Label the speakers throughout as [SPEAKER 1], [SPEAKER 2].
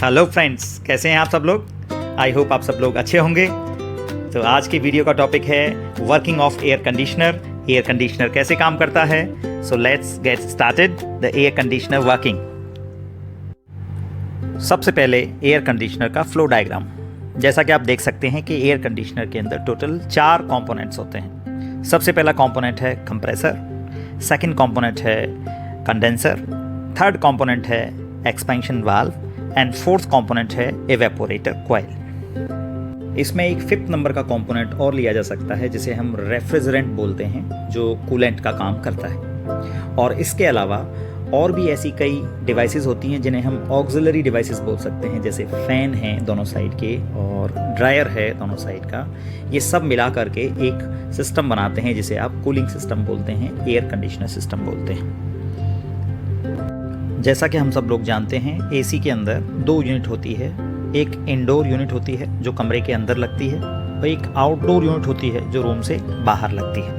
[SPEAKER 1] Hello friends, कैसे हैं आप सब लोग। आई होप आप सब लोग अच्छे होंगे। तो आज की वीडियो का टॉपिक है working of air conditioner. Air conditioner कैसे काम करता है। So let's get started the air conditioner working. सबसे पहले एयर कंडीशनर का फ्लो डायग्राम। जैसा कि आप देख सकते हैं कि एयर कंडीशनर के अंदर टोटल 4 कंपोनेंट्स होते हैं। सबसे पहला कंपोनेंट है कंप्रेसर, सेकंड कंपोनेंट है कंडेंसर, थर्ड कंपोनेंट है expansion valve and fourth component है एवेपोरेटर कॉइल। इसमें एक 5th नंबर का कंपोनेंट और लिया जा सकता है जिसे हम रेफ्रिजरेंट बोलते हैं, जो कूलेंट का काम करता है। और इसके अलावा और भी ऐसी कई डिवाइसेस होती हैं जिन्हें हम ऑक्सिलरी डिवाइसेस बोल सकते हैं, जैसे फैन हैं दोनों साइड के और ड्रायर है दोनों साइड का। ये सब मिला करके एक सिस्टम बनाते हैं जिसे आप कूलिंग सिस्टम बोलते हैं, एयर कंडीशनर सिस्टम बोलते हैं। जैसा कि हम सब लोग जानते हैं, एसी के अंदर 2 यूनिट होती है। एक इंडोर यूनिट होती है जो कमरे के अंदर लगती है, और एक आउटडोर यूनिट होती है जो रूम से बाहर लगती है।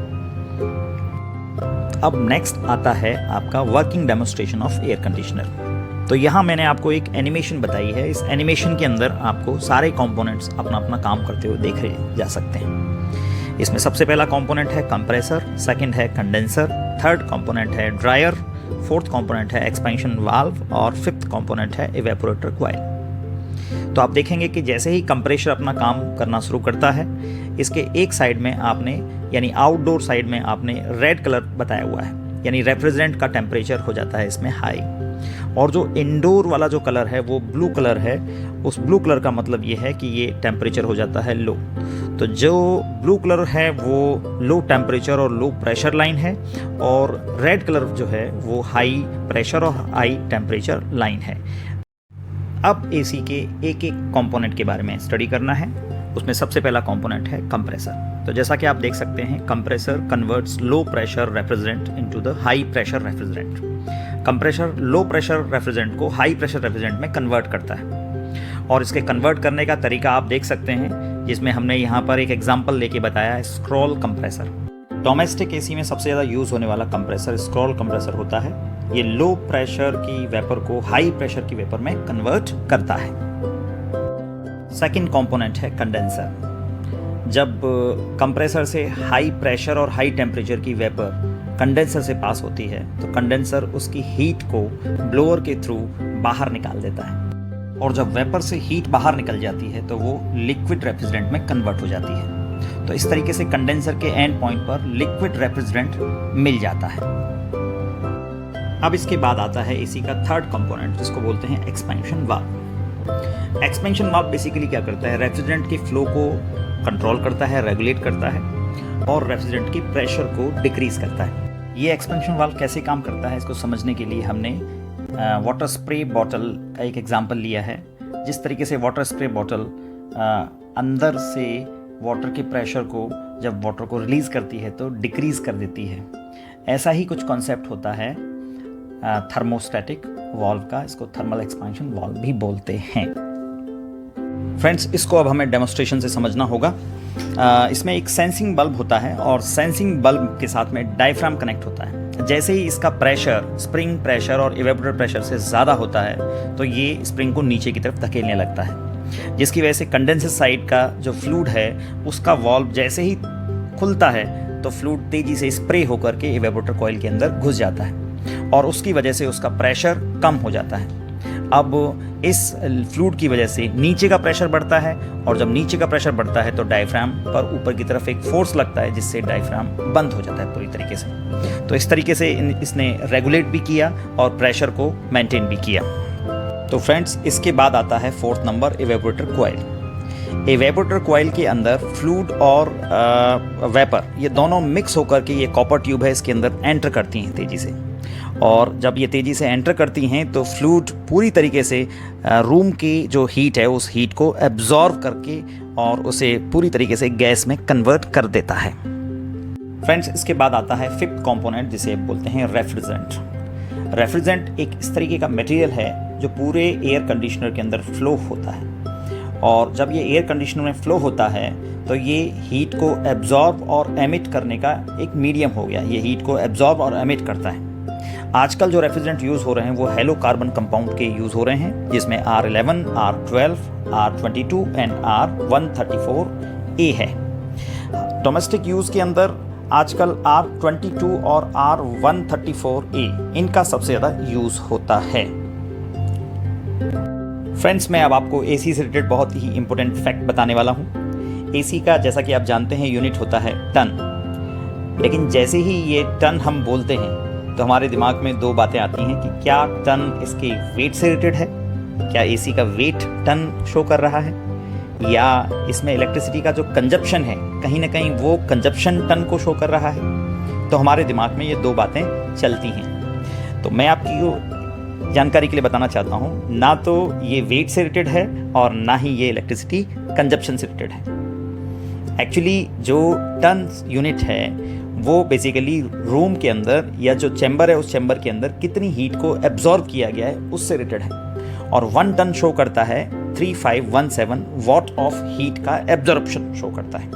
[SPEAKER 1] अब नेक्स्ट आता है आपका working demonstration of air conditioner. तो यहाँ मैंने आपको एक एनिमेशन बताई है। इस एनिमेशन के अंदर आपको सारे कंपोनेंट्स अपना अपना काम करते हुए देखे जा सकते हैं। इसमें सबसे पहला कंपोनेंट है कंप्रेसर, सेकंड है कंडेंसर, थर्ड कंपोनेंट है ड्रायर, फोर्थ कंपोनेंट है एक्सपेंशन वाल्व और 5th कंपोनेंट है इवेपोरेटर कॉइल। तो आप देखेंगे कि जैसे ही कंप्रेसर अपना काम करना शुरू करता है, इसके एक साइड में आपने यानी आउटडोर साइड में आपने रेड कलर बताया हुआ है, यानी रेफ्रिजरेंट का टेम्परेचर हो जाता है इसमें हाई। और जो इंडोर वाला जो कलर है वो ब्लू कलर है। उस ब्लू कलर का मतलब ये है कि ये टेम्परेचर हो जाता है लो। तो जो ब्लू कलर है वो लो टेम्परेचर और लो प्रेशर लाइन है, और रेड कलर जो है वो हाई प्रेशर और हाई टेम्परेचर लाइन है। अब एसी के एक एक कंपोनेंट के बारे में स्टडी करना है। उसमें सबसे पहला कंपोनेंट है कंप्रेसर। तो जैसा कि आप देख सकते हैं, compressor converts low pressure refrigerant into the high pressure refrigerant. Compressor low pressure refrigerant को हाई प्रेशर रेफ्रिजरेंट में कन्वर्ट करता है। और इसके कन्वर्ट करने का तरीका आप देख सकते हैं, जिसमें हमने यहाँ पर एक एग्जांपल लेके बताया है, स्क्रॉल कंप्रेसर। डोमेस्टिक एसी में सबसे ज़्यादा यूज़ होने वाला कंप्रेसर स्क्रॉल कंप्रेसर होता है। ये लो प्रेशर की वेपर को हाई प्रेशर की वेपर में कन्वर्ट करता है। सेकंड कंपोनेंट है कंडेंसर। जब कंप्रेसर से हाई प्रेशर और हाई टेम्परेचर की वेपर कंडेंसर से पास होती है, तो कंडेंसर उसकी हीट को ब्लोअर के थ्रू बाहर निकाल देता है। और जब वेपर से हीट बाहर निकल जाती है तो वो लिक्विड रेफ्रिजरेंट में कन्वर्ट हो जाती है। तो इस तरीके से कंडेंसर के एंड पॉइंट पर लिक्विड रेफ्रिजरेंट मिल जाता है। अब इसके बाद आता है एसी का थर्ड कंपोनेंट, जिसको बोलते हैं expansion valve. Expansion valve basically क्या करता है, रेफ्रिजरेंट के फ्लो को कंट्रोल करता है, रेगुलेट करता है और रेफ्रिजरेंट की प्रेशर को डिक्रीज करता है। ये एक्सपेंशन वाल्व कैसे काम करता है, इसको समझने के लिए हमने वाटर स्प्रे बॉटल का एक एग्जांपल लिया है। जिस तरीके से वाटर स्प्रे बॉटल अंदर से वाटर के प्रेशर को, जब वाटर को रिलीज़ करती है तो डिक्रीज़ कर देती है, ऐसा ही कुछ कॉन्सेप्ट होता है थर्मोस्टैटिक वाल्व का। इसको थर्मल एक्सपेंशन वाल्व भी बोलते हैं। फ्रेंड्स, इसको अब हमें डेमोन्स्ट्रेशन से समझना होगा। इसमें एक सेंसिंग बल्ब होता है और सेंसिंग बल्ब के साथ में डायफ्राम कनेक्ट होता है। जैसे ही इसका प्रेशर स्प्रिंग प्रेशर और इवेपोरेटर प्रेशर से ज़्यादा होता है तो ये स्प्रिंग को नीचे की तरफ धकेलने लगता है, जिसकी वजह से कंडेंसर साइड का जो फ्लूइड है उसका वाल्व जैसे ही खुलता है तो फ्लूइड तेज़ी से स्प्रे होकर के इवेपोरेटर कॉइल के अंदर घुस जाता है और उसकी वजह से उसका प्रेशर कम हो जाता है। अब इस फ्लूइड की वजह से नीचे का प्रेशर बढ़ता है, और जब नीचे का प्रेशर बढ़ता है तो डायफ्राम पर ऊपर की तरफ एक फोर्स लगता है, जिससे डायफ्राम बंद हो जाता है पूरी तरीके से। तो इस तरीके से इसने रेगुलेट भी किया और प्रेशर को मेंटेन भी किया। तो फ्रेंड्स, इसके बाद आता है 4th number evaporator coil. Evaporator coil के अंदर फ्लूइड और वेपर ये दोनों मिक्स होकर के, ये कॉपर ट्यूब है, इसके अंदर एंटर करती हैं तेज़ी से। और जब ये तेज़ी से एंटर करती हैं तो फ्लूइड पूरी तरीके से रूम की जो हीट है उस हीट को एब्जॉर्व करके और उसे पूरी तरीके से गैस में कन्वर्ट कर देता है। फ्रेंड्स, इसके बाद आता है 5th कंपोनेंट, जिसे बोलते हैं रेफ्रिजरेंट। रेफ्रिजरेंट एक इस तरीके का मटेरियल है जो पूरे एयर कंडीशनर के अंदर फ्लो होता है, और जब ये एयर कंडीशनर में फ्लो होता है तो ये हीट को एब्जॉर्ब और एमिट करने का एक मीडियम हो गया। ये हीट को एब्जॉर्ब और एमिट करता है। आजकल जो रेफ्रिजरेंट यूज़ हो रहे हैं वो हेलो कार्बन कंपाउंड के यूज़ हो रहे हैं, जिसमें R11, R12, R22 and R134A है। डोमेस्टिक यूज़ के अंदर आजकल R22 और R134A इनका सबसे ज़्यादा यूज़ होता है। फ्रेंड्स, मैं अब आपको AC से रिलेटेड बहुत ही इंपॉर्टेंट फैक्ट बताने वाला हूँ। AC का जैसा कि आप जानते हैं यूनिट होता है टन, लेकिन जैसे ही ये टन हम बोलते हैं तो हमारे दिमाग में दो बातें आती हैं कि क्या टन इसके वेट से रिलेटेड है, क्या AC का वेट टन शो कर रहा है, या इसमें इलेक्ट्रिसिटी का जो कंजप्शन है कहीं ना कहीं वो कंजप्शन टन को शो कर रहा है। तो हमारे दिमाग में ये दो बातें चलती हैं। तो मैं आपकी जानकारी के लिए बताना चाहता हूँ, ना तो ये वेट से रिलेटेड है और ना ही ये इलेक्ट्रिसिटी कंजप्शन से रिलेटेड है। एक्चुअली जो टन यूनिट है वो बेसिकली रूम के अंदर या जो चैम्बर है उस चैम्बर के अंदर कितनी हीट को एब्जॉर्ब किया गया है उससे रिलेटेड है। और 1 टन शो करता है 3517 वॉट ऑफ हीट का एब्जॉर्प्शन शो करता है।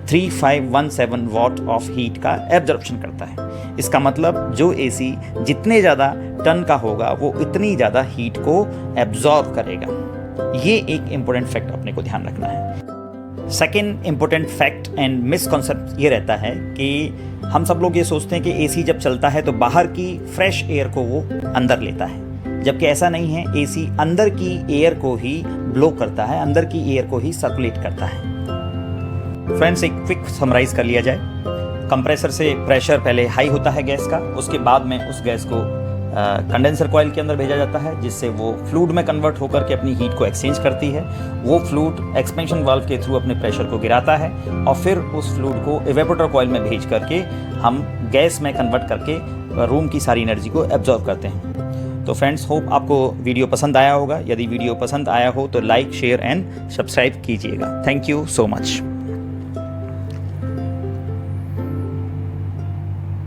[SPEAKER 1] 3517 वॉट ऑफ हीट का एब्जॉर्प्शन करता है। इसका मतलब जो AC जितने ज़्यादा टन का होगा वो इतनी ज़्यादा हीट को एब्जॉर्ब करेगा। ये एक इम्पोर्टेंट फैक्ट अपने को ध्यान रखना है। Second important fact and misconcept ये रहता है कि हम सब लोग ये सोचते हैं कि AC जब चलता है तो बाहर की फ्रेश एयर को वो अंदर लेता है, जबकि ऐसा नहीं है। AC अंदर की एयर को ही ब्लो करता है, अंदर की एयर को ही सर्कुलेट करता है। फ्रेंड्स, एक क्विक समराइज कर लिया जाए। कंप्रेसर से प्रेशर पहले हाई होता है गैस का, उसके बाद में उस गैस को कंडेंसर कॉइल के अंदर भेजा जाता है, जिससे वो फ्लूइड में कन्वर्ट होकर के अपनी हीट को एक्सचेंज करती है। वो फ्लूइड एक्सपेंशन वाल्व के थ्रू अपने प्रेशर को गिराता है और फिर उस फ्लूइड को इवेपोरेटर कॉइल में भेज करके हम गैस में कन्वर्ट करके रूम की सारी एनर्जी को एब्जॉर्ब करते हैं। तो फ्रेंड्स, होप आपको वीडियो पसंद आया होगा। यदि वीडियो पसंद आया हो तो लाइक, शेयर एंड सब्सक्राइब कीजिएगा। Thank you so much.